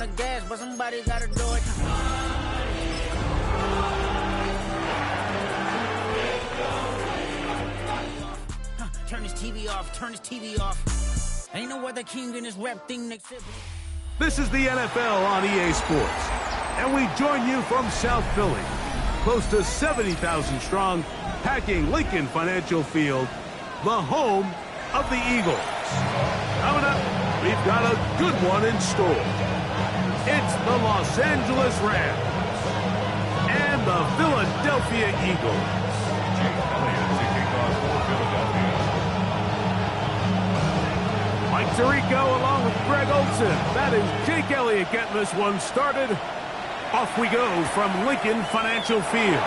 on the gas, but somebody gotta do it. Turn this TV off, turn this TV off. Ain't no other king in this rap thing next to me. This is the NFL on EA Sports, and we join you from South Philly, close to 70,000 strong, packing Lincoln Financial Field, the home of the Eagles. Coming up, we've got a good one in store. It's the Los Angeles Rams and the Philadelphia Eagles. Mike Tirico along with Greg Olson. That is Jake Elliott getting this one started. Off we go from Lincoln Financial Field.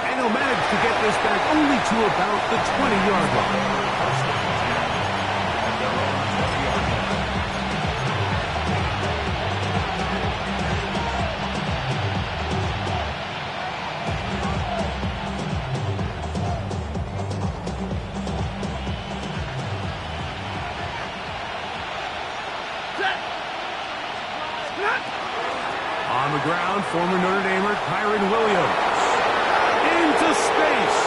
And he'll manage to get this back only to about the 20-yard line. On the ground, former Notre Damer Kyron Williams. Into space.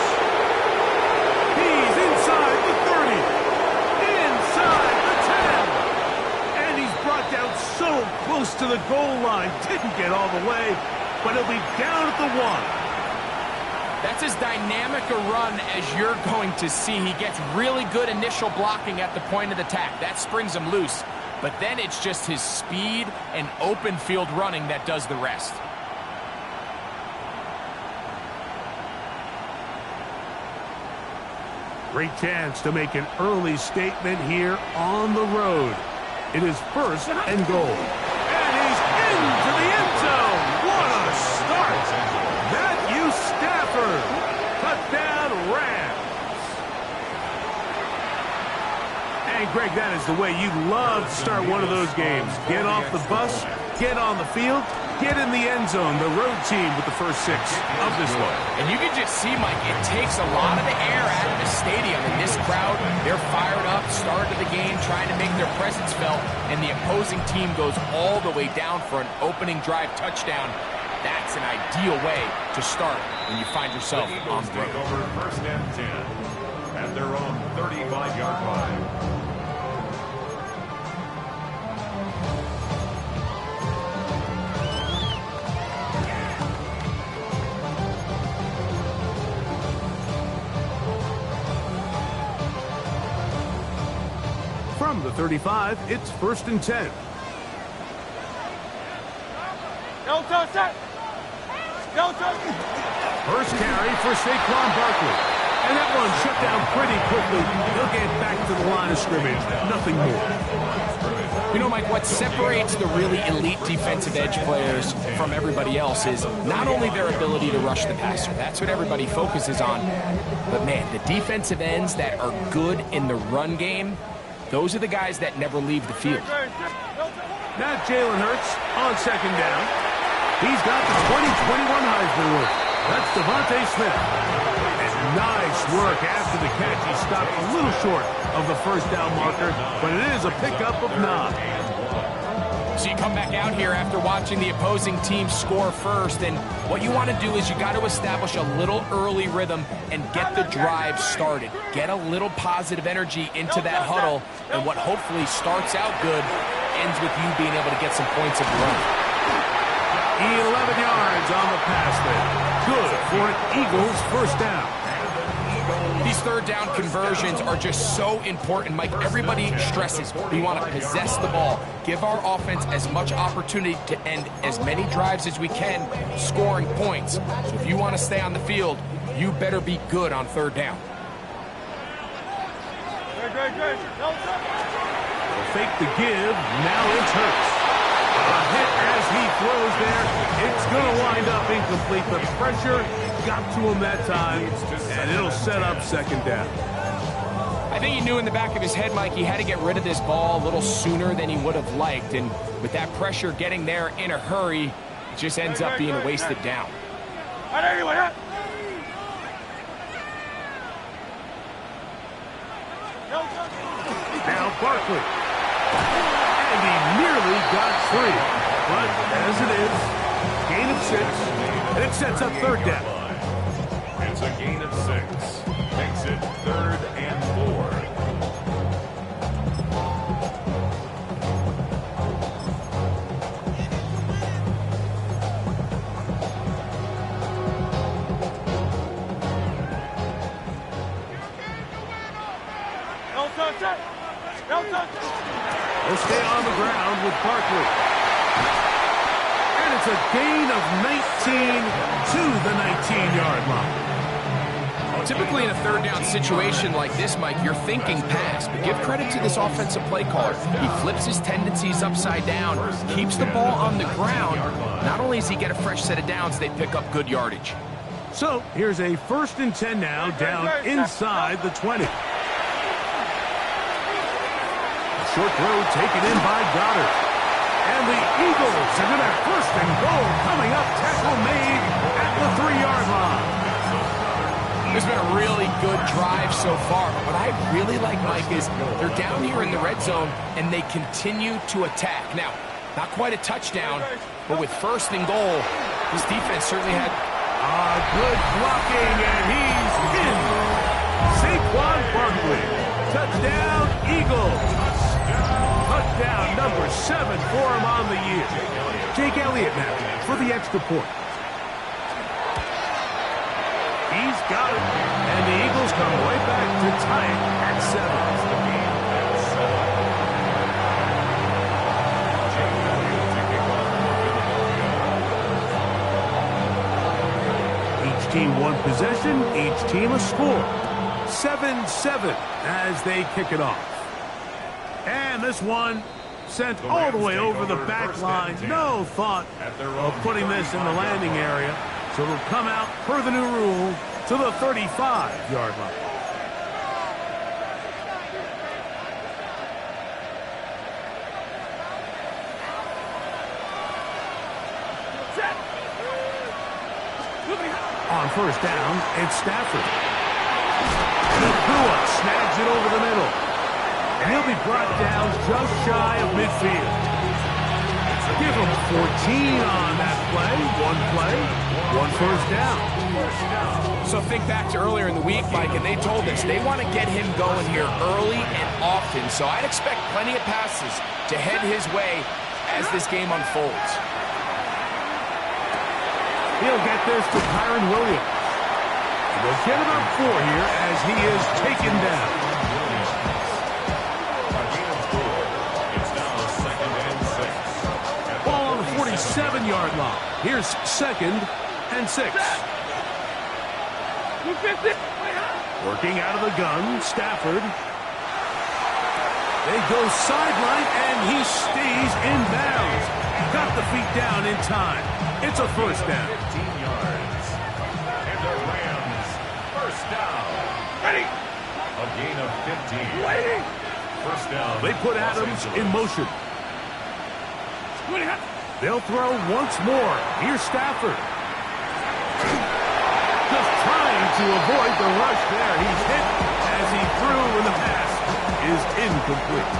He's inside the 30. Inside the 10. And he's brought down so close to the goal line. Didn't get all the way, but he'll be down at the 1. That's as dynamic a run as you're going to see. He gets really good initial blocking at the point of attack. That springs him loose. But then it's just his speed and open field running that does the rest. Great chance to make an early statement here on the road. It is first and goal. And he's into the end zone. What a start. Matthew Stafford. Touchdown Rams. And Greg, that is the way you love to start one of those games. Get off the bus, get on the field, get in the end zone. The road team with the first 6 of this one. And you can just see, Mike, it takes a lot of the air out of the stadium. And this crowd, they're fired up, start of the game, trying to make their presence felt. And the opposing team goes all the way down for an opening drive touchdown. That's an ideal way to start when you find yourself on the road. Over first and 10 at their own 35-yard line. From the 35, it's first and 10. First carry for Saquon Barkley. And that one shut down pretty quickly. He'll get back to the line of scrimmage. Nothing more. You know, Mike, what separates the really elite defensive edge players from everybody else is not only their ability to rush the passer. That's what everybody focuses on. But, man, the defensive ends that are good in the run game, those are the guys that never leave the field. Now Jalen Hurts on second down. He's got the 2021 Heisman winner. That's Devontae Smith. And nice work after the catch. He stopped a little short of the first down marker, but it is a pickup of 9. So you come back out here after watching the opposing team score first, and what you want to do is you got to establish a little early rhythm and get the drive started. Get a little positive energy into that huddle, and what hopefully starts out good ends with you being able to get some points of your own. 11 yards on the pass there. Good for an Eagles first down. These third down conversions are just so important, Mike. Everybody stresses we want to possess the ball, give our offense as much opportunity to end as many drives as we can, scoring points. So if you want to stay on the field, you better be good on third down. Fake the give. Now it's Hurts. A hit as he throws there. It's going to wind up incomplete. The pressure got to him that time, and it'll set up second down. I think he knew in the back of his head, Mike, he had to get rid of this ball a little sooner than he would have liked. And with that pressure getting there in a hurry, it just ends up being a wasted down. Now Barkley. And he nearly got 3. But as it is, gain of 6, and it sets up third down. It's a gain of 6. Makes it 3rd and 4. They'll stay on the ground with Barkley. And it's a gain of 19 to the 19-yard line. Typically in a third down situation like this, Mike, you're thinking pass, but give credit to this offensive play caller. He flips his tendencies upside down, keeps the ball on the ground. Not only does he get a fresh set of downs, they pick up good yardage. So here's a 1st and 10 now, down inside the 20. Short throw taken in by Goddard. And the Eagles are going to have 1st and goal coming up. Tackle made at the 3-yard line. It's been a really good drive so far. What I really like, Mike, is they're down here in the red zone, and they continue to attack. Now, not quite a touchdown, but with 1st and goal, this defense certainly had good blocking, and he's in. Saquon Barkley. Touchdown, Eagles. Touchdown number 7 for him on the year. Jake Elliott now for the extra point. He's got it. And the Eagles come right back to tie it at 7. Each team one possession, each team a score. 7-7 as they kick it off. And this one sent all the way over the back line. No thought of putting this in the landing area. So it'll come out, per the new rule, to the 35-yard line. On 1st down, it's Stafford. Nakua snags it over the middle. And he'll be brought down just shy of midfield. Give him 14 on that play. One 1st down. So think back to earlier in the week, Mike, and they told us they want to get him going here early and often. So I'd expect plenty of passes to head his way as this game unfolds. He'll get this to Kyron Williams. They'll get about 4 here as he is taken down. Ball on the 47-yard line. Here's 2nd and 6. Working out of the gun, Stafford. They go sideline, and he stays in bounds. Got the feet down in time. It's a 1st down. 15 yards. And the Rams, 1st down. Ready. A gain of 15. Waiting. 1st down. They put Adams in motion. They'll throw once more. Here's Stafford. Just trying to avoid the rush there. He's hit as he threw, and the pass is incomplete.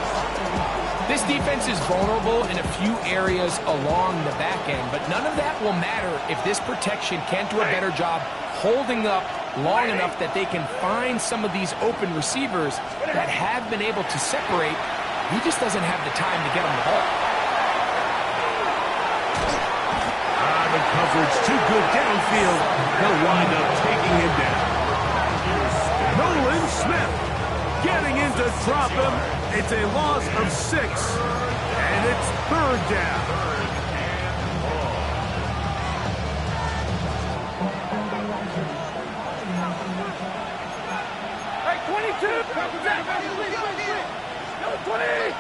This defense is vulnerable in a few areas along the back end, but none of that will matter if this protection can't do a better job holding up long enough that they can find some of these open receivers that have been able to separate. He just doesn't have the time to get them the ball. The coverage too good downfield. He'll wind up taking him down. Nolan Smith getting in to drop him. It's a loss of 6, and it's 3rd down. Hey, 22! Number 20!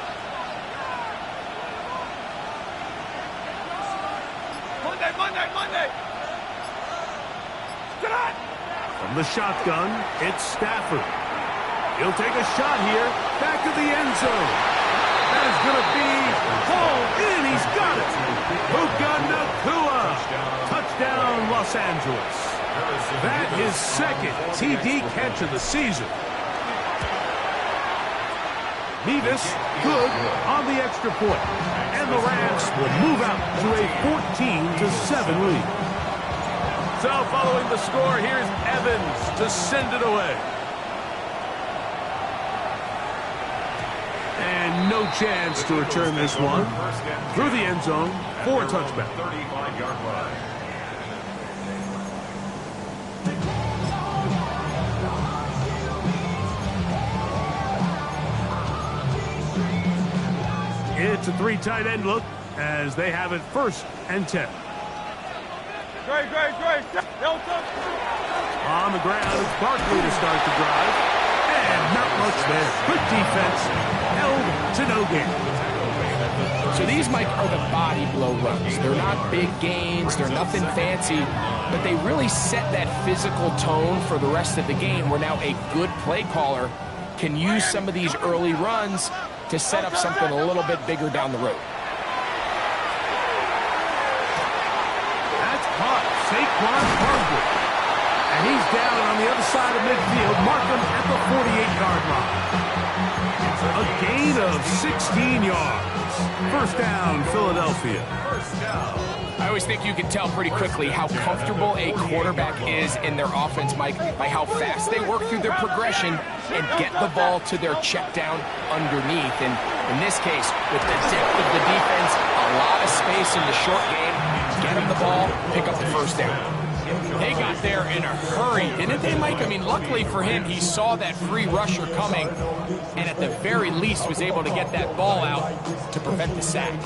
Monday! Tonight! From the shotgun, it's Stafford. He'll take a shot here. Back to the end zone. That is going to be hauled in. He's got it. Puka Nacua. Touchdown, Los Angeles. That is 2nd TD catch of the season. Nevis good on the extra point. And the Rams will move out to a 14-7 lead. So following the score, here's Evans to send it away. And no chance to return this one through the end zone for a touchback. 35-yard line. It's a three tight end look as they have it 1st and 10. Great. On the ground, it's Barkley to start the drive. And not much there. Good defense. Held to no gain. So these, Mike, are the body blow runs. They're not big gains. They're nothing fancy. But they really set that physical tone for the rest of the game where now a good play caller can use some of these early runs to set up something a little bit bigger down the road. That's caught. Saquon Barkley. And he's down on the other side of midfield. Mark him at the 48-yard line. A gain of 16 yards. 1st down, Philadelphia. I always think you can tell pretty quickly how comfortable a quarterback is in their offense, Mike, by how fast they work through their progression and get the ball to their check down underneath. And in this case, with the depth of the defense, a lot of space in the short game, get him the ball, pick up the 1st down. They got there in a hurry, didn't they, Mike? I mean, luckily for him, he saw that free rusher coming and at the very least was able to get that ball out to prevent the sack.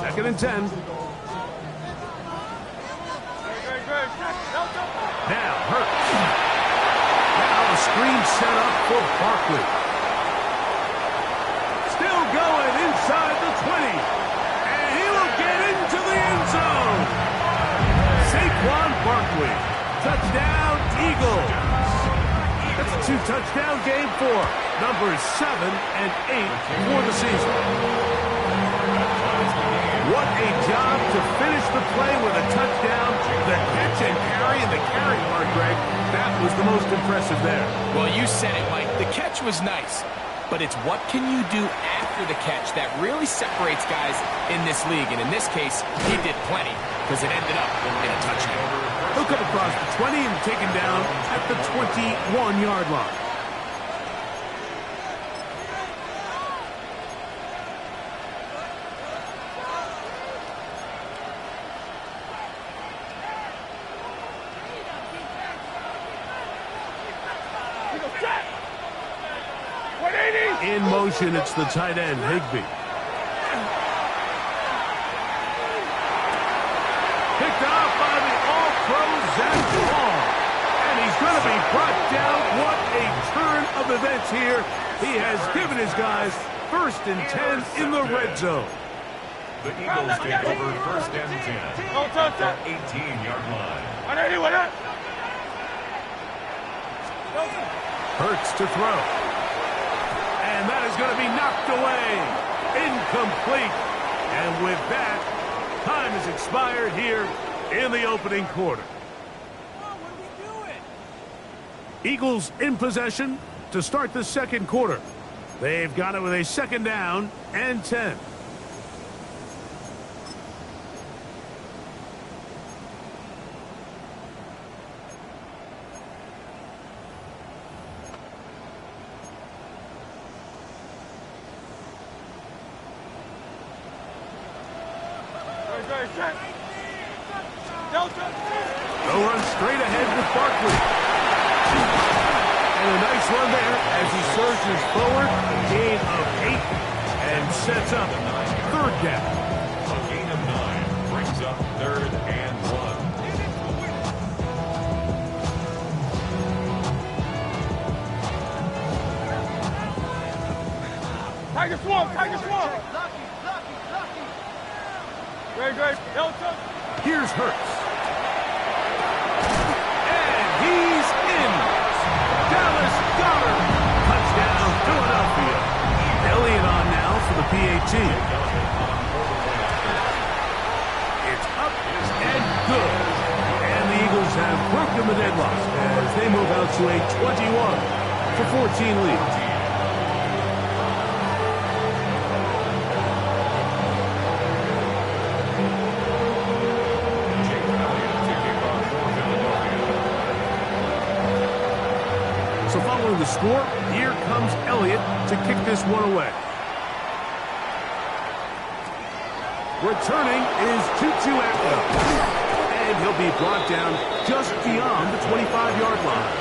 2nd and 10. Now, Hurts. Now a screen set up for Barkley. Still going inside the 20. To the end zone. Saquon Barkley. Touchdown, Eagles. That's a 2-touchdown game for numbers 7 and 8 for the season. What a job to finish the play with a touchdown. The catch and carry, and the carry part, Greg, that was the most impressive there. Well, you said it, Mike. The catch was nice. But it's what can you do after the catch that really separates guys in this league. And in this case, he did plenty because it ended up in a touchdown. He'll come across the 20 and taken down at the 21-yard line. In motion, it's the tight end, Higbee. Picked off by the all-pro Zach Long. And he's going to be brought down. What a turn of events here. He has given his guys 1st and 10 in the red zone. The Eagles take over 1st and 10 at the 18-yard line. Hurts to throw. And that is going to be knocked away. Incomplete. And with that, time has expired here in the opening quarter. Eagles in possession to start the 2nd quarter. They've got it with a 2nd down and 10. They'll run straight ahead with Barkley. And a nice run there as he surges forward. A gain of 8 and sets up 3rd down. A gain of 9 brings up 3rd and 1. Tiger swamp. Great. Here's Hurts. And he's in. Dallas Goedert. Touchdown, Philadelphia. Elliott on now for the PAT. It's up and good. And the Eagles have broken the deadlock as they move out to a 21-14 lead. score. Here comes Elliott to kick this one away. Returning is Tutu Atwell. And he'll be brought down just beyond the 25-yard line.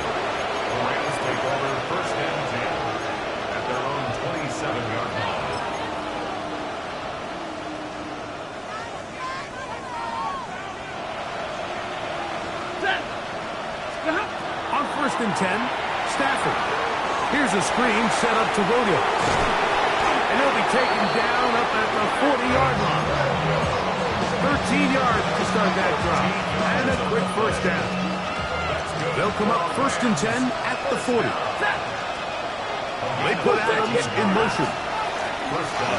The Rams take over first and 10 at their own 27-yard line. On first and 10, Stafford. Here's a screen set up to Williams. And he'll be taken down up at the 40-yard line. 13 yards to start that drive. And a quick first down. They'll come up first and 10 at the 40. They put Adams in motion.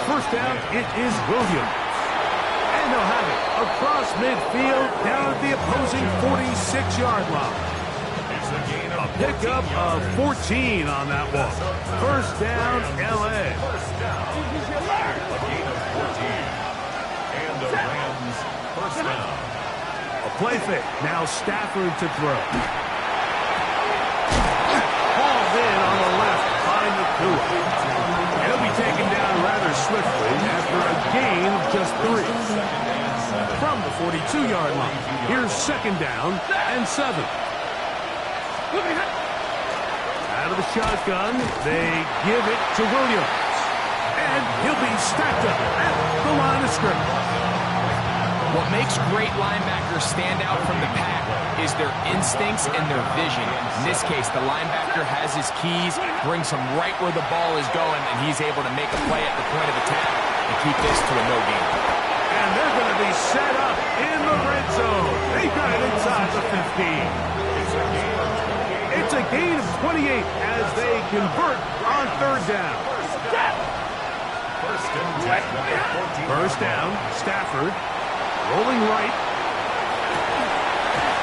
First down, it is Williams. And they'll have it across midfield down at the opposing 46-yard line. A pickup of 14 on that one. First down, L.A. A gain of 14. And the Rams first down. A play fake. Now Stafford to throw. Hauled in on the left by Nakua. He'll be taken down rather swiftly after a gain of just 3. From the 42-yard line. Here's second down and 7. Out of the shotgun, they give it to Williams. And he'll be stacked up at the line of scrimmage. What makes great linebackers stand out from the pack is their instincts and their vision. In this case, the linebacker has his keys, brings him right where the ball is going, and he's able to make a play at the point of attack and keep this to a no gain. And they're going to be set up in the red zone. They've got it inside the 15. It's a gain of 28 as they convert on third down. First down, Stafford. Rolling right.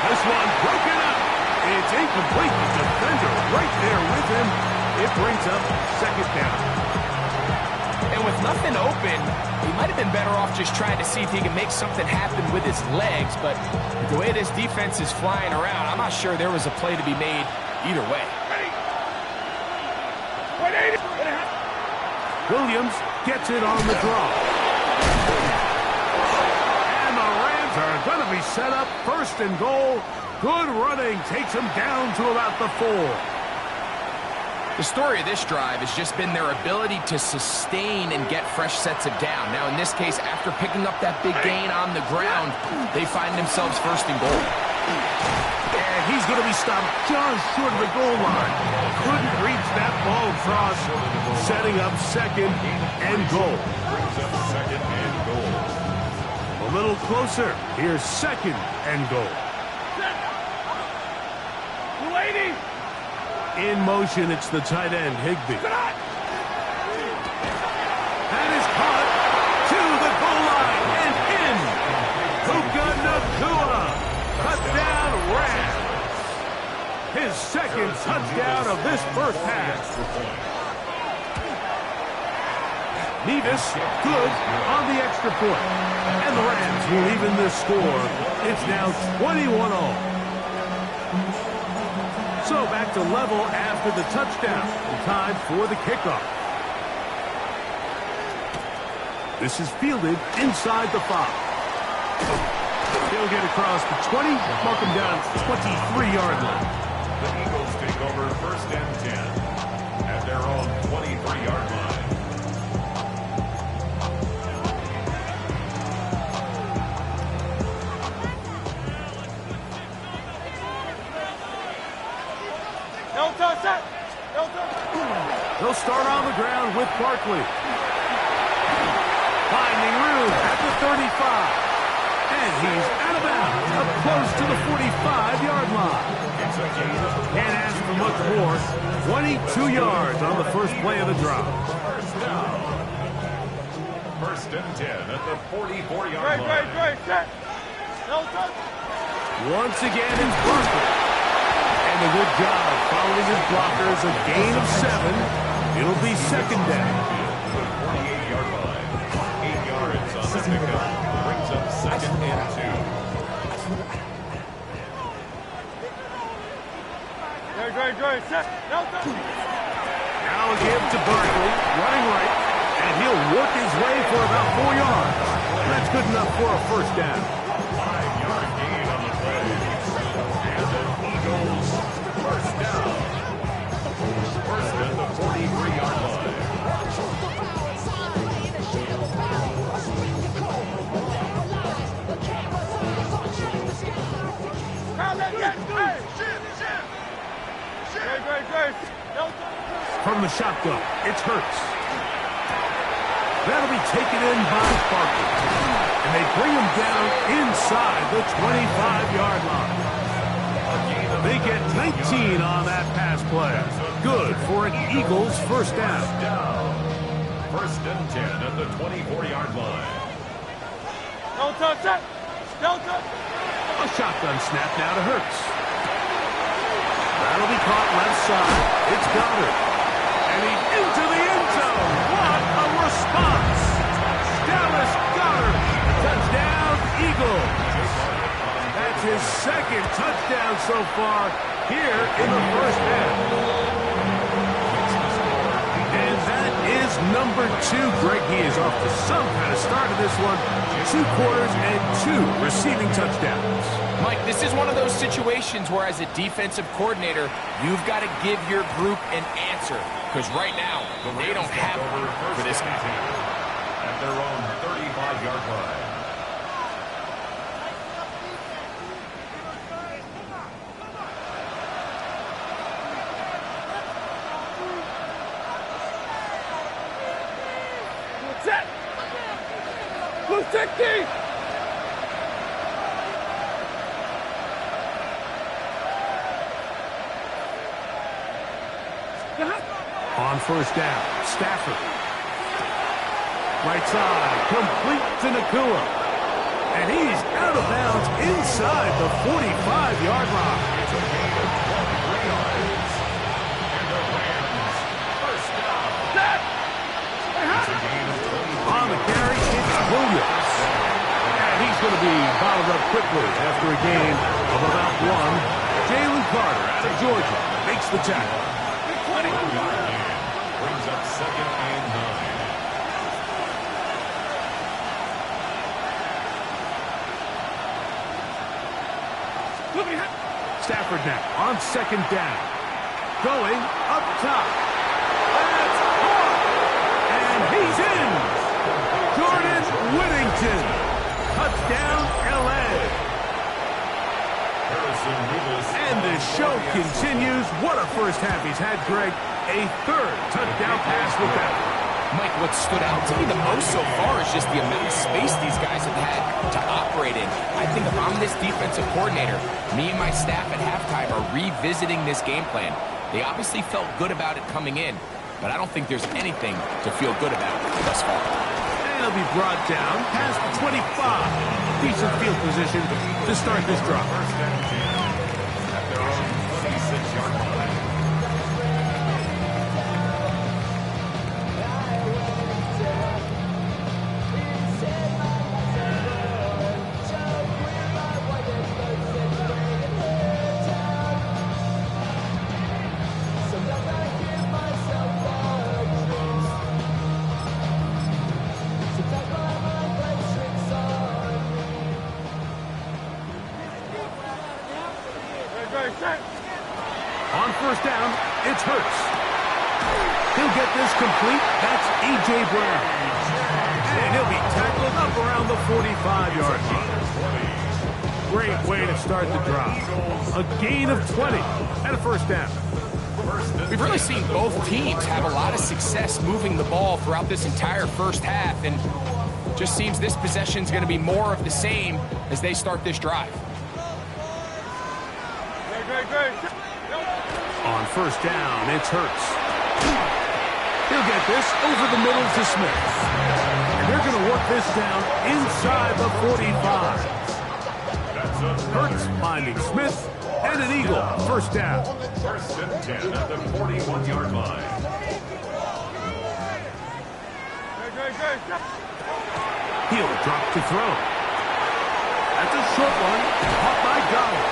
This one broken up. It's incomplete. The defender right there with him. It brings up second down. And with nothing open, he might have been better off just trying to see if he can make something happen with his legs. But the way this defense is flying around, I'm not sure there was a play to be made either way. Williams gets it on the draw. And the Rams are going to be set up first and goal. Good running takes them down to about the 4. The story of this drive has just been their ability to sustain and get fresh sets of down. Now, in this case, after picking up that big gain on the ground, they find themselves first and goal. And he's going to be stopped just short of the goal line. Couldn't reach that ball across, setting up second and goal. A little closer. Here's second and goal. In motion, it's the tight end, Higbee. That is caught to the goal line and in. Puka Nakua, touchdown Rams. His second touchdown of this first half. Nevis, good on the extra point. And the Rams will even this score. It's now 21-all. So back to level after the touchdown. Time for the kickoff. This is fielded inside the 5. He'll get across the 20, mark him down 23-yard line. The Eagles take over first and 10 at their own 23-yard line. They'll start on the ground with Barkley. Finding room at the 35. And he's out of bounds, up close to the 45-yard line. Can't ask for much more. 22 yards on the first play of the drive. First and 10 at the 44-yard line. Once again, it's Barkley. And a good job following his blockers. A gain of 7. It'll be second down. 48-yard line. 8 yards on the pickup. Brings up second and 2. Great. a give to Barkley, running right, and he'll work his way for about 4 yards. That's good enough for a first down. 5-yard gain on the play. And the Eagles first down. First at the 43-yard line. Great. From the shotgun, it's Hurts. That'll be taken in by Barkley. And they bring him down inside the 25-yard line. They get 19 on that pass play. Good for an Eagles first down. First and 10 at the 24-yard line. Don't touch it. A shotgun snap now to Hurts. That'll be caught left side. It's Goddard. And he's into the end zone. What a response. Dallas Goddard. Touchdown, Eagles. That's his second touchdown so far here in the first half. And that is number 2. Greg, he is off to some kind of start in this one. 2 quarters and 2 receiving touchdowns. Mike, this is one of those situations where as a defensive coordinator, you've got to give your group an answer. Because right now, they don't have one for this guy. At their own 35-yard line. Set. Blue technique. On first down, Stafford. Right side, complete to Nakua. And he's out of bounds inside the 45-yard line. It's a gain of 23 yards. And the Rams first down. It's a gain of 23. On the carry, it's Williams. And he's going to be bottled up quickly after a gain of about 1. Jalen Carter out of Georgia makes the tackle. Brings up second and 9. Stafford now on second down. Going up top. That's caught. And he's in. Jordan Whittington. Touchdown, L.A. And the show continues. What a first half he's had, Greg. A 3rd touchdown pass with that. Mike, what stood out to me the most so far is just the amount of space these guys have had to operate in. I think if I'm this defensive coordinator, me and my staff at halftime are revisiting this game plan. They obviously felt good about it coming in, but I don't think there's anything to feel good about thus far. And he'll be brought down past the 25. Decent field position to start this drive. First and 10 at their own 26-yard line. On first down, it's Hurts. He'll get this complete. That's A.J. Brown. And he'll be tackled up around the 45-yard line. Great way to start the drive. A gain of 20 and a first down. We've really seen both teams have a lot of success moving the ball throughout this entire first half, and just seems this possession is going to be more of the same as they start this drive. Great. On first down, it's Hurts. He'll get this over the middle to Smith. And they're going to work this down inside the 45. Hurts finding Smith, and an Eagle. First down. First and 10 at the 41-yard line. He'll drop to throw. That's a short one, caught by Goddard.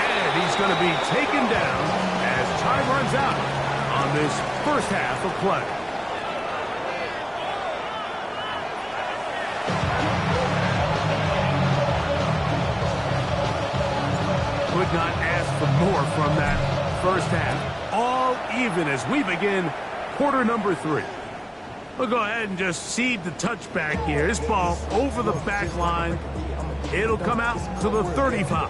And he's going to be taken down as time runs out on on this first half of play. Could not ask for more from that first half. All even as we begin quarter number 3. We'll go ahead and just cede the touchback here. This ball over the back line. It'll come out to the 35.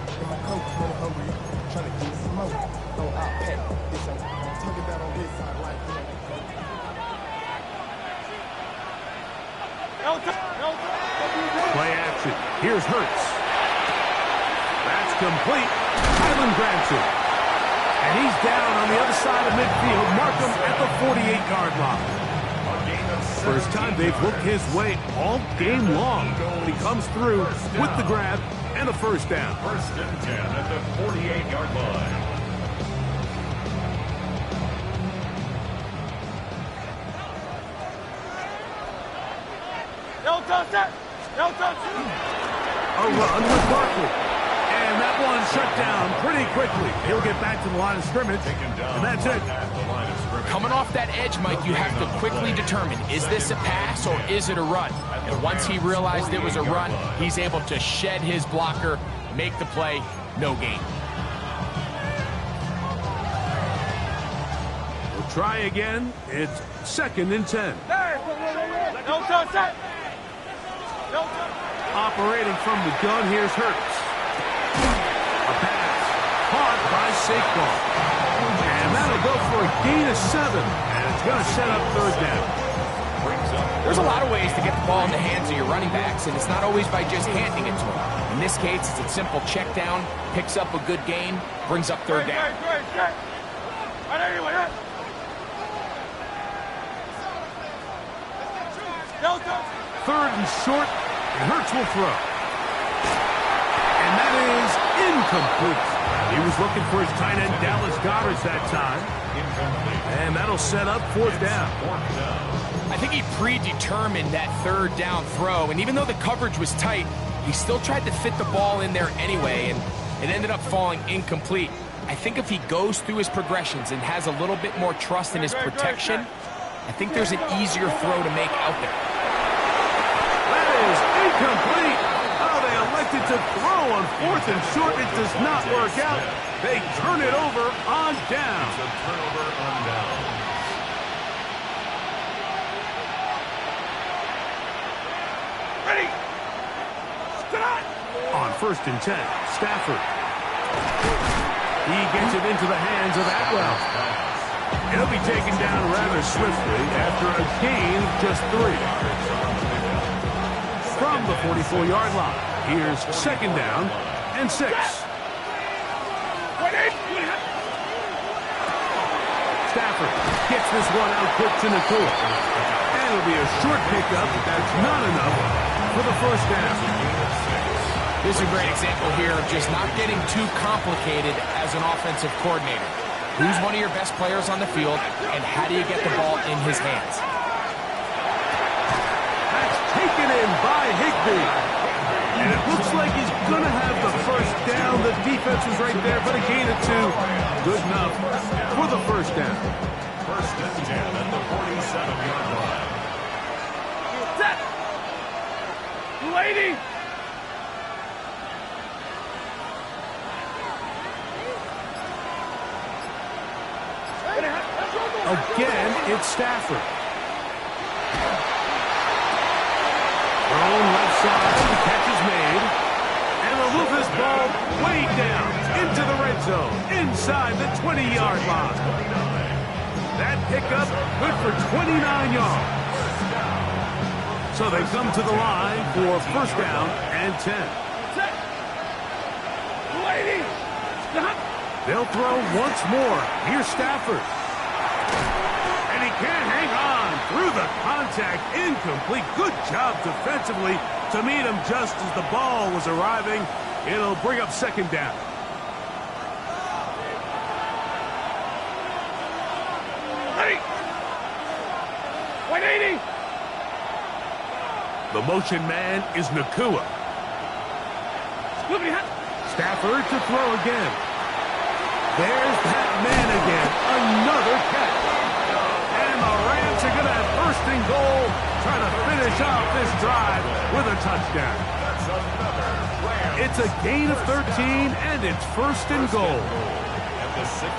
Play action. Here's Hurts. That's complete. Highland grabs it. And he's down on the other side of midfield. Mark him at the 48-yard line. First time they've looked his way all game long. He comes through with the grab and a first down. First and 10 at the 48-yard line. No touch that. No touch. A run with Barkley. And that one shut down pretty quickly. He'll get back to the line of scrimmage, and that's it. Coming off that edge, Mike, you have to quickly determine, is this a pass or is it a run? And once he realized it was a run, he's able to shed his blocker, make the play, no gain. We'll try again. It's second and 10. No touch that. No touch. Operating from the gun, here's Hurts. A pass caught by Saquon. And that'll go for a gain of 7. And it's going to set up third down. There's a lot of ways to get the ball in the hands of your running backs, and it's not always by just handing it to them. In this case, it's a simple check down, picks up a good gain, brings up third down. Third and short, and Hurts will throw. And that is incomplete. He was looking for his tight end, Dallas Goedert, that time. And that'll set up fourth down. I think he predetermined that third down throw, and even though the coverage was tight, he still tried to fit the ball in there anyway, and it ended up falling incomplete. I think if he goes through his progressions and has a little bit more trust in his protection, I think there's an easier throw to make out there. That is incomplete. Oh, they elected to throw on fourth and short. It does not work out. They turn it over on down. It's a turnover on down. Ready. On first and 10, Stafford. He gets it into the hands of Atwell. He'll be taken down rather swiftly after a gain of just 3. From the 44-yard line, here's second down and 6. Stafford gets this one out quick to Nakua. And it'll be a short pickup, but that's not enough for the first down. This is a great example here of just not getting too complicated as an offensive coordinator. Who's one of your best players on the field, and how do you get the ball in his hands? That's taken in by Higbee. And it looks like he's going to have the first down. The defense was right there, but a gain of 2. Good enough for the first down. First and 10 at the 47-yard line. Set. 280. Again, it's Stafford. Thrown left side, the catch is made. And we'll move this ball way down into the red zone, inside the 20-yard line. That pickup good for 29 yards. So they come to the line for first down and 10. They'll throw once more. Here's Stafford. And he can't hang on through the contact. Incomplete. Good job defensively to meet him just as the ball was arriving. It'll bring up second down. Ready. 180. The motion man is Nakua. Stafford to throw again. There's that man again. Another catch. First and goal, trying to finish off this drive with a touchdown. It's a gain of 13, and it's first and goal.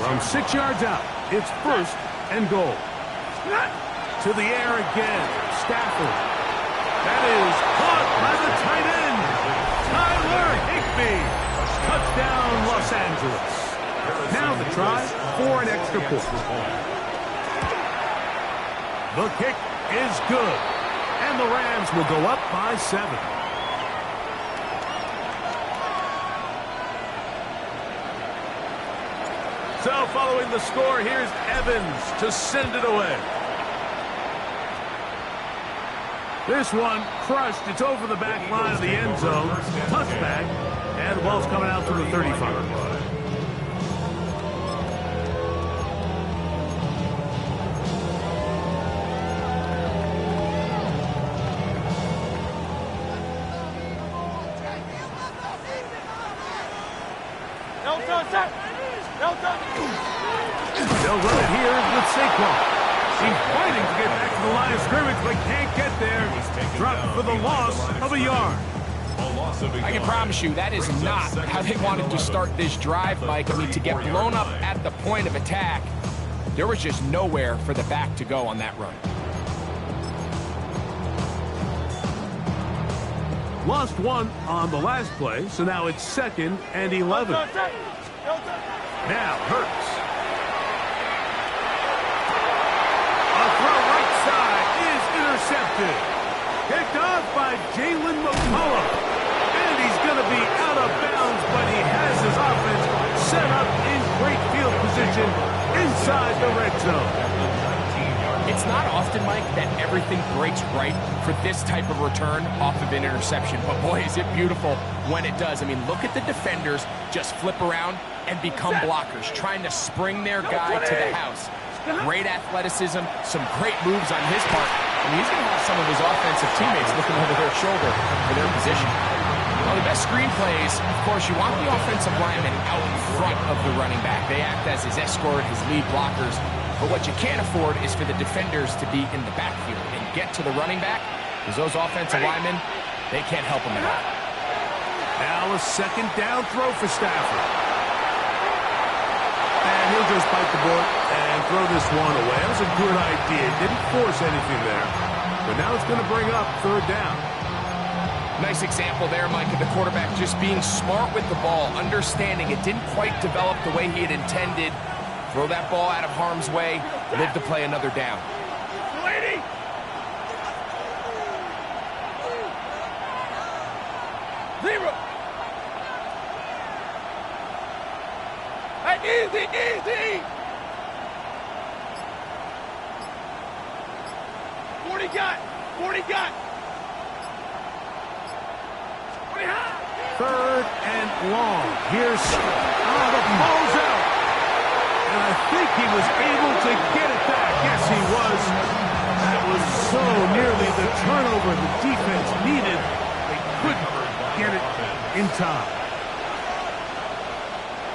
From 6 yards out, it's first and goal. To the air again, Stafford. That is caught by the tight end, Tyler Higbee. Touchdown, Los Angeles. Now the try for an extra point. The kick is good, and the Rams will go up by 7. So following the score, here's Evans to send it away. This one crushed. It's over the back line of the end zone. Touchback, and the ball's coming out to the 35. They'll run it here with Saquon. He's fighting to get back to the line of scrimmage, but can't get there. Dropped for the loss of a yard. I can promise you that is not how they wanted to start this drive, Mike. I mean, to get blown up at the point of attack, there was just nowhere for the back to go on that run. Lost one on the last play, so now it's 2nd and 11. Now Hurts. A throw right side is intercepted. Picked off by Jalen McCullough. And he's going to be out of bounds, but he has his offense set up in great field position inside the red zone. It's not often, Mike, that everything breaks right for this type of return off of an interception. But boy, is it beautiful when it does. I mean, look at the defenders just flip around and become blockers, trying to spring their guy to the house. Great athleticism, some great moves on his part. And he's going to have some of his offensive teammates looking over their shoulder for their position. Well, the best screenplays, of course, you want the offensive lineman out in front of the running back. They act as his escort, his lead blockers. But what you can't afford is for the defenders to be in the backfield and get to the running back, because those offensive linemen, they can't help them at all. Now a second down throw for Stafford. And he'll just bite the bullet and throw this one away. That was a good idea. Didn't force anything there. But now it's going to bring up 3rd down. Nice example there, Mike, of the quarterback just being smart with the ball, understanding it didn't quite develop the way he had intended. Throw that ball out of harm's way, live to play another down. Lady! Zero! Hey, easy, easy! 40 got! 40 got! 40 high! 3rd and long. Here's the ball's out. And I think he was able to get it back. Yes, he was. That was so nearly the turnover the defense needed. They couldn't get it in time.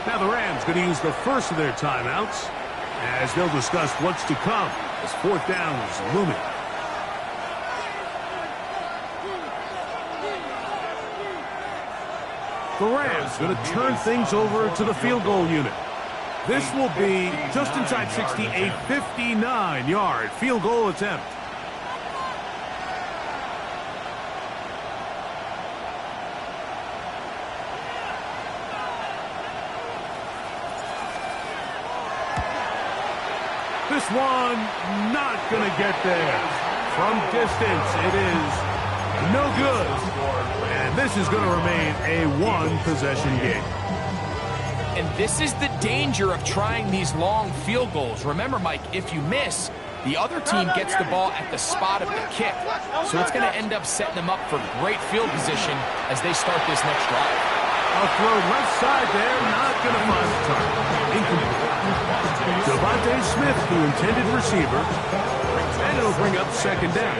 Now the Rams going to use the first of their timeouts as they'll discuss what's to come as 4th down is looming. The Rams going to turn things over to the field goal unit. This will be just inside 60, a 59-yard field goal attempt. This one not going to get there. From distance, it is no good. And this is going to remain a one-possession game. And this is the danger of trying these long field goals. Remember, Mike, if you miss, the other team gets the ball at the spot of the kick. So it's going to end up setting them up for great field position as they start this next drive. A throw left side there, not going to find the target. Incomplete. Devontae Smith, the intended receiver, and it'll bring up 2nd down.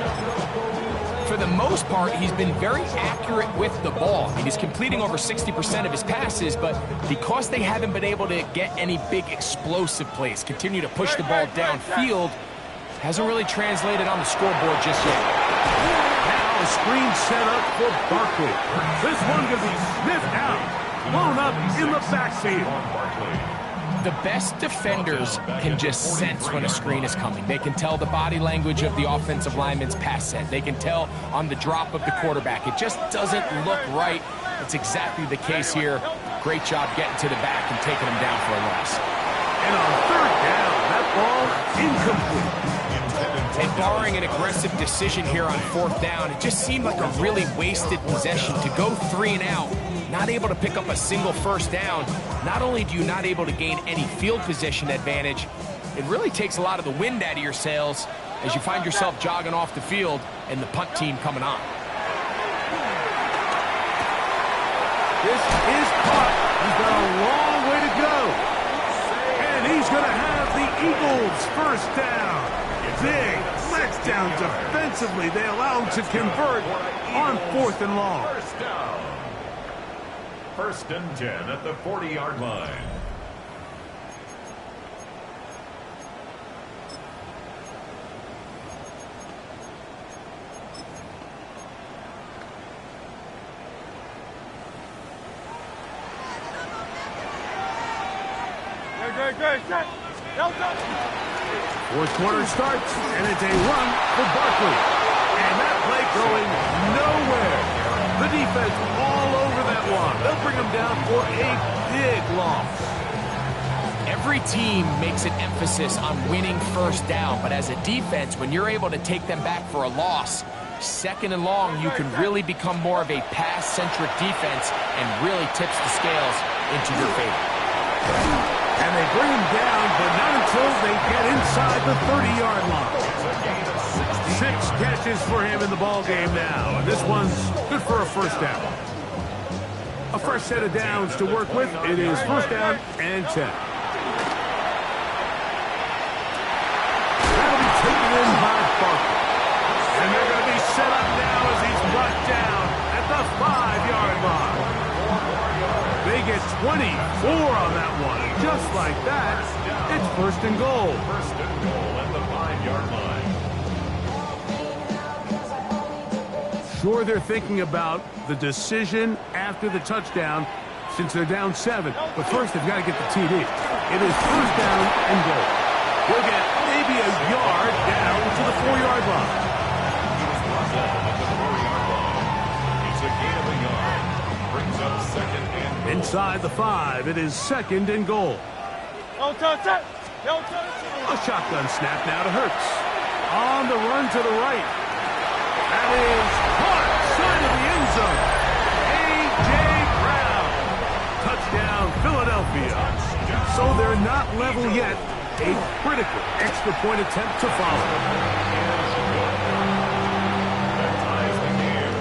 For the most part, he's been very accurate with the ball. I mean, he's completing over 60% of his passes, but because they haven't been able to get any big explosive plays, continue to push the ball downfield, Hasn't really translated on the scoreboard just yet. Now a screen set up for Barkley. This one going to be sniffed out. Blown up in the backfield. The best defenders can just sense when a screen is coming. They can tell the body language of the offensive lineman's pass set. They can tell on the drop of the quarterback. It just doesn't look right. It's exactly the case here. Great job getting to the back and taking him down for a loss. And on third down, that ball incomplete. And barring an aggressive decision here on fourth down, it just seemed like a really wasted possession to go 3 and out, not able to pick up a single first down. Not only do you not able to gain any field position advantage, it really takes a lot of the wind out of your sails as you find yourself jogging off the field and the punt team coming on. This is caught. He's got a long way to go. And he's going to have the Eagles first down. Big letdown defensively. They allow him to convert on 4th and long. First and 10 at the 40-yard line. Fourth quarter starts, and it's a run for Barkley. And that play going nowhere. The defense all over that one. They'll bring him down for a big loss. Every team makes an emphasis on winning first down, but as a defense, when you're able to take them back for a loss, 2nd and long, you can really become more of a pass-centric defense and really tips the scales into your favor. And they bring him down, but not until they get inside the 30-yard line. 6 catches for him in the ball game now. And this one's good for a first down. A fresh set of downs to work with. It is first down and 10. That'll be taken in by Barkley. And they're going to be set up now as he's brought down at the 5-yard line. They get 24 on that one. Just like that, it's first and goal. First and goal at the 5-yard line. Sure, they're thinking about the decision after the touchdown since they're down 7. But first, they've got to get the TD. It is first down and goal. They'll get maybe a yard down to the 4-yard line. It's a gain of a yard. Brings up second and goal. Inside the 5, it is second and goal. A shotgun snap now to Hurts. On the run to the right. That is caught side of the end zone. A.J. Brown. Touchdown, Philadelphia. So they're not level yet. A critical extra point attempt to follow. That ties the game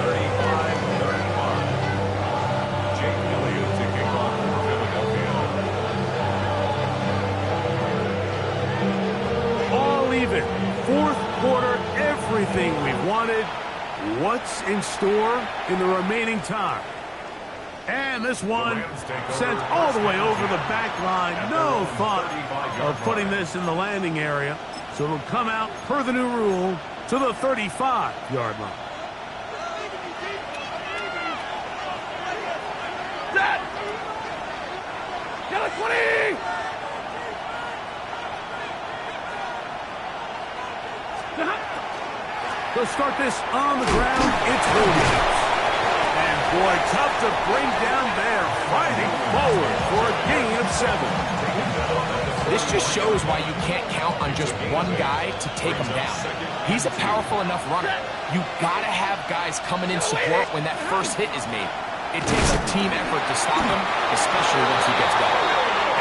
35-35. Jake Elliott to kick off for Philadelphia. All even. Fourth quarter, everything we've wanted. What's in store in the remaining time? And this one sent all the way over the back line. No thought of putting this in the landing area. So it'll come out, per the new rule, to the 35-yard line. Set! Get a 20! They'll start this on the ground. It's Williams. And boy, tough to bring down there. Fighting forward for a gain of 7. This just shows why you can't count on just one guy to take him down. He's a powerful enough runner. You gotta have guys coming in support when that first hit is made. It takes a team effort to stop him, especially once he gets going.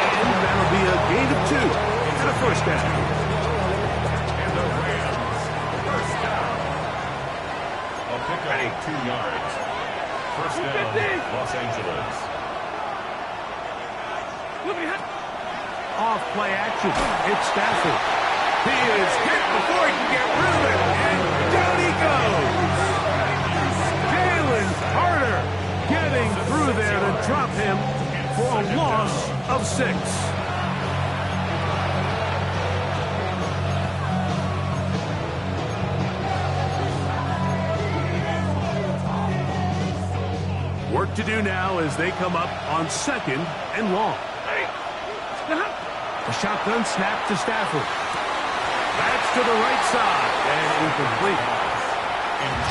And that'll be a gain of 2 and a first down. Ready, 2 yards. First down, Los Angeles. Off play action. It's Stafford. He is hit before he can get rid of it. And down he goes. Jalen Carter getting through there to drop him for a loss of 6. Work to do now as they come up on 2nd and long. A shotgun snap to Stafford. That's to the right side and incomplete.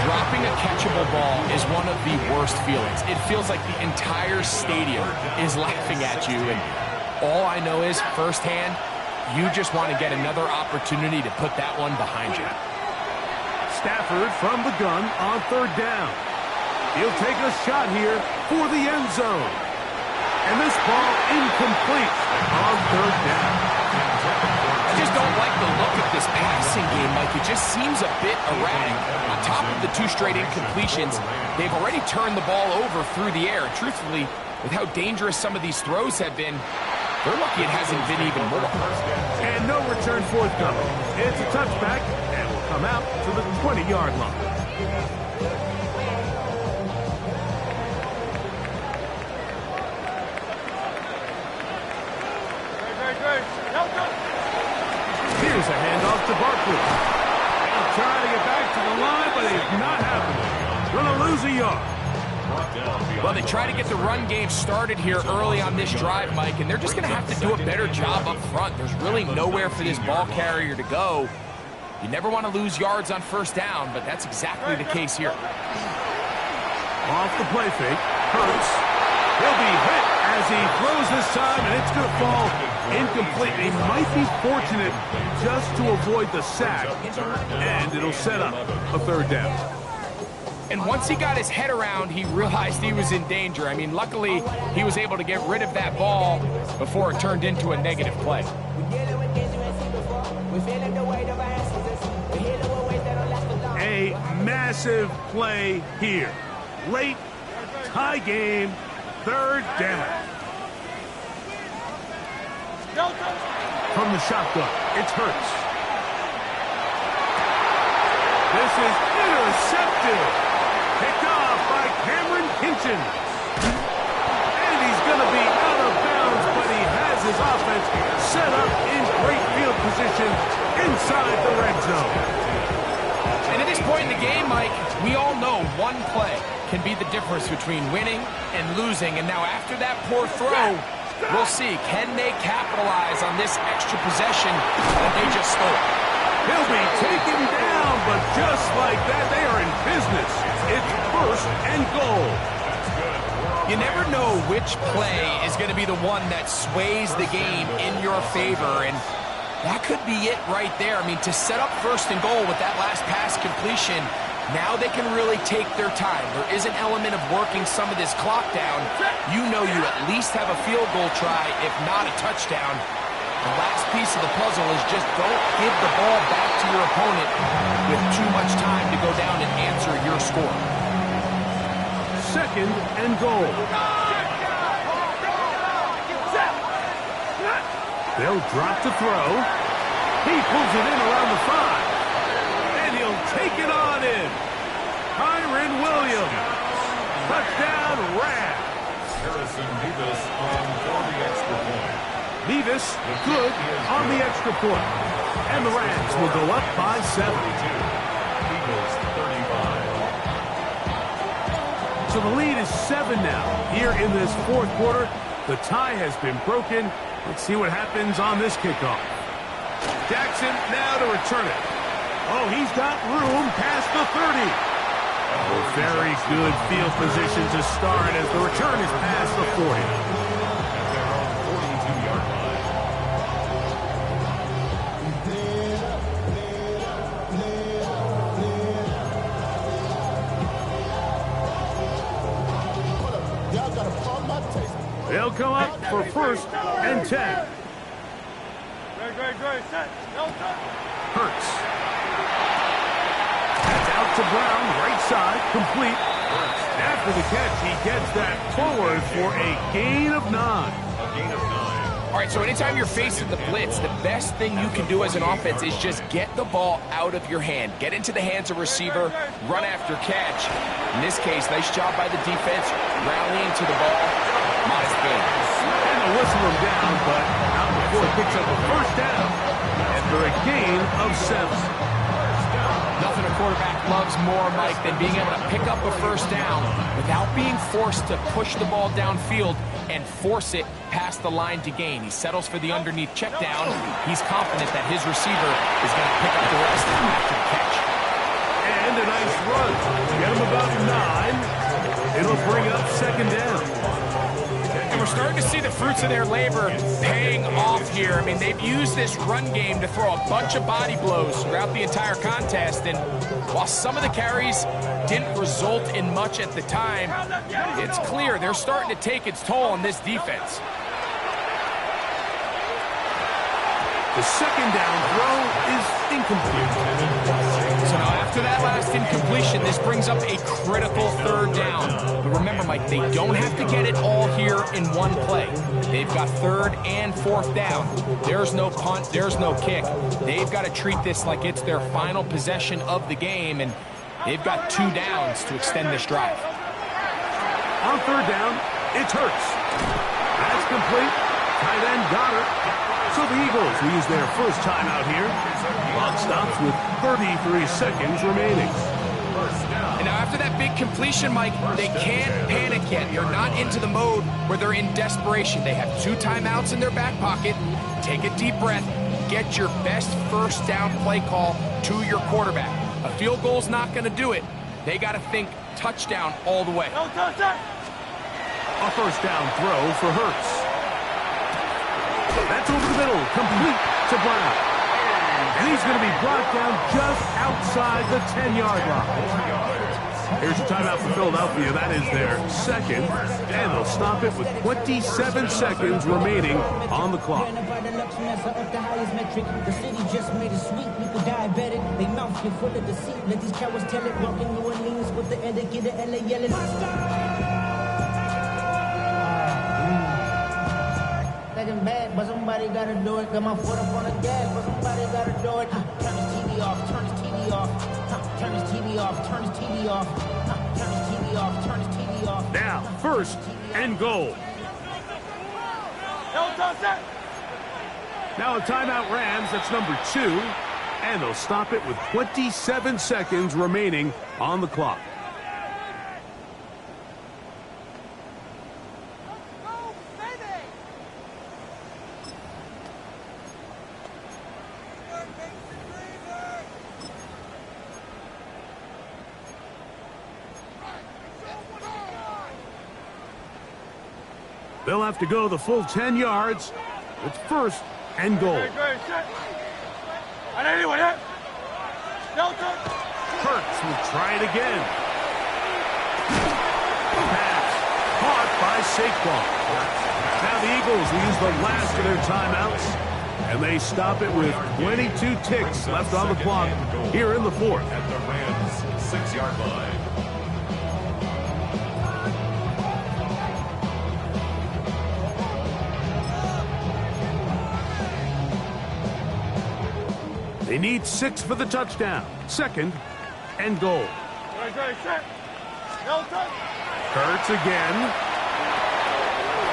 Dropping a catchable ball is one of the worst feelings. It feels like the entire stadium is laughing at you, and all I know is firsthand, you just want to get another opportunity to put that one behind you. Stafford from the gun on 3rd down. He'll take a shot here for the end zone. And this ball incomplete on 3rd down. I just don't like the look of this passing game, Mike. It just seems a bit erratic. On top of the 2 straight incompletions, they've already turned the ball over through the air. Truthfully, with how dangerous some of these throws have been, they're lucky it hasn't been even more. And no return forthcoming. It's a touchback and will come out to the 20-yard line. Here's a handoff to Barkley. He'll try to get back to the line, but it's not happening. Gonna lose a yard. Well, they try to get the run game started here early on this drive, Mike, and they're just going to have to do a better job up front. There's really nowhere for this ball carrier to go. You never want to lose yards on 1st down, but that's exactly the case here. Off the play fake, Hurts. He'll be hit as he throws this time, and it's going to fall incomplete. They might be fortunate just to avoid the sack, and it'll set up a 3rd down. And once he got his head around, he realized he was in danger. I mean, luckily, he was able to get rid of that ball before it turned into a negative play. A massive play here. Late, tie game, 3rd down. From the shotgun, it's Hurts. This is intercepted. Picked off by Cameron Kinchen. And he's going to be out of bounds, but he has his offense set up in great field position inside the red zone. And at this point in the game, Mike, we all know one play can be the difference between winning and losing. And now after that poor throw, we'll see, can they capitalize on this extra possession that they just stole? He'll be taken down, but just like that, they are in business. It's 1st and goal. You never know which play is going to be the one that sways the game in your favor, and that could be it right there. I mean, to set up 1st and goal with that last pass completion, now they can really take their time. There is an element of working some of this clock down. You know you at least have a field goal try, if not a touchdown. The last piece of the puzzle is just don't give the ball back to your opponent with too much time to go down and answer your score. 2nd and goal. They'll drop to throw. He pulls it in around the 5. And he'll take it on in. Kyren Williams. Touchdown, Rams. Harrison Davis on for the extra point. Nevis good on the extra point. And the Rams will go up by 7. Eagles 35. So the lead is 7 now. Here in this 4th quarter, the tie has been broken. Let's see what happens on this kickoff. Jackson now to return it. Oh, he's got room past the 30. Oh, very good field position to start as the return is past the 40. They'll come up for 1st and 10. Hurts. That's out to Brown, right side, complete. After the catch, he gets that forward for a gain of 9. A gain of 9. All right, so anytime you're facing the blitz, the best thing you can do as an offense is just get the ball out of your hand. Get into the hands of receiver, run after catch. In this case, nice job by the defense, rallying to the ball. Modest gain. And they'll whistle him down, but not before he picks up a 1st down. And for a gain of 7. Nothing to quarterback loves more, Mike, than being able to pick up a first down without being forced to push the ball downfield and force it past the line to gain. He settles for the underneath check down. He's confident that his receiver is going to pick up the rest after the catch. And a nice run. Get him about 9. It'll bring up second down. And we're starting to see the fruits of their labor paying off here. I mean, they've used this run game to throw a bunch of body blows throughout the entire contest. And while some of the carries didn't result in much at the time, it's clear they're starting to take its toll on this defense. The second down throw is incomplete. So now after that last incompletion, this brings up a critical third down. But remember, Mike, they don't have to get it all here in one play. They've got third and fourth down. There's no punt, there's no kick. They've got to treat this like it's their final possession of the game, and they've got 2 downs to extend this drive. On third down, it's Hurts. That's complete. Tight end got it. So the Eagles will use their first timeout here. Clock stops with 33 seconds remaining. And now after that big completion, Mike, they can't panic yet. They're not into the mode where they're in desperation. They have 2 timeouts in their back pocket. Take a deep breath. Get your best first down play call to your quarterback. A field goal's not going to do it. They got to think touchdown all the way. A first down throw for Hurts. That's over the middle, complete to Brown. And he's going to be brought down just outside the 10-yard line. Here's your timeout for Philadelphia. That is their second. And they'll stop it with 27 seconds remaining on the clock. The city just made it sweet. You could diabetic. They mouth you full of deceit. Let these cowards tell it. Walking New Orleans with the end of get it. LA yelling. Second bad, but somebody gotta do it. Got my foot up on the gas, but somebody gotta do it. Turn his TV off, turn his TV off. Turn his TV off, turn his TV off. Turn his TV off, turn his TV off. Now, first and goal. Now a timeout Rams, that's number 2. And they'll stop it with 27 seconds remaining on the clock. They'll have to go the full 10 yards. It's first and goal. Hurts will try it again. Pass caught by Saquon. Now the Eagles will use the last of their timeouts, and they stop it with 22 ticks left on the clock here in the fourth. At the Rams' 6-yard line. They need 6 for the touchdown. Second and goal. Hurts again.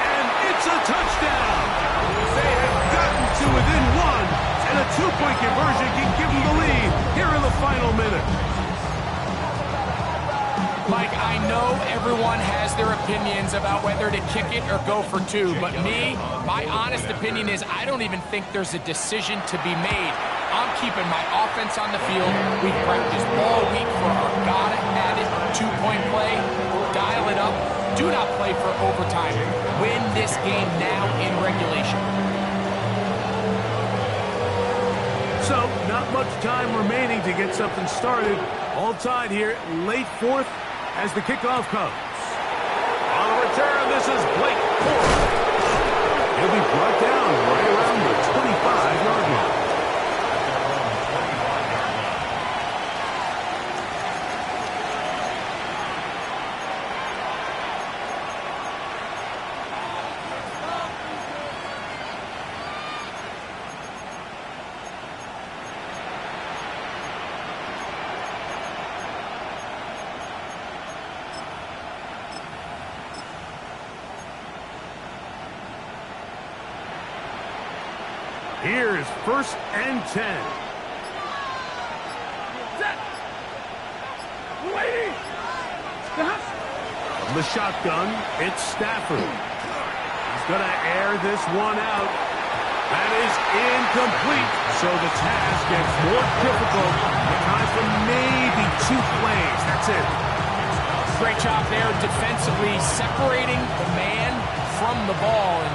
And it's a touchdown. They have gotten to within 1, and a 2-point conversion can give them the lead here in the final minute. Mike, I know everyone has their opinions about whether to kick it or go for 2, but my honest opinion is I don't even think there's a decision to be made. I'm keeping my offense on the field. We've practiced all week for our gotta-have-it 2-point play. Dial it up. Do not play for overtime. Win this game now in regulation. So, not much time remaining to get something started. All tied here, late fourth as the kickoff comes. On the return, this is Blake Corum. He'll be brought down right around the 25-yard line. Here's first and 10. From the shotgun, it's Stafford. He's going to air this one out. That is incomplete. So the task gets more difficult. Time for maybe 2 plays. That's it. Great job there defensively, separating the man from the ball. And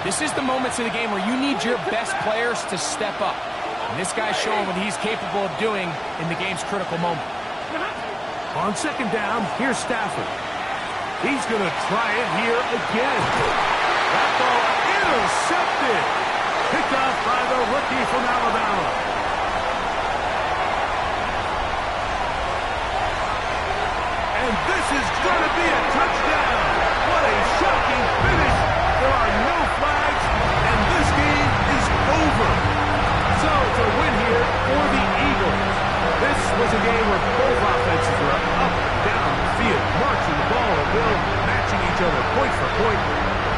this is the moments in the game where you need your best players to step up. And this guy's showing what he's capable of doing in the game's critical moment. On second down, here's Stafford. He's going to try it here again. That ball intercepted. Picked off by the rookie from Alabama. And this is going to be a touchdown. What a shocking finish. There are no flags, and this game is over. So it's a win here for the Eagles. This was a game where both offenses were up and down the field, marching the ball at will, matching each other point for point.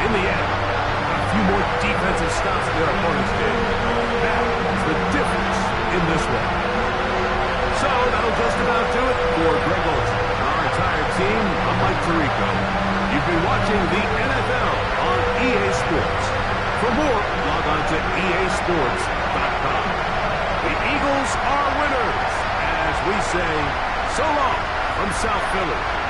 In the end, a few more defensive stops than their opponents did. That is the difference in this one. So that'll just about do it for Greg Olsen and our entire team. I'm Mike Tirico. You've been watching the NFL on EA Sports. For more, log on to easports.com. The Eagles are winners, as we say so long from South Philly.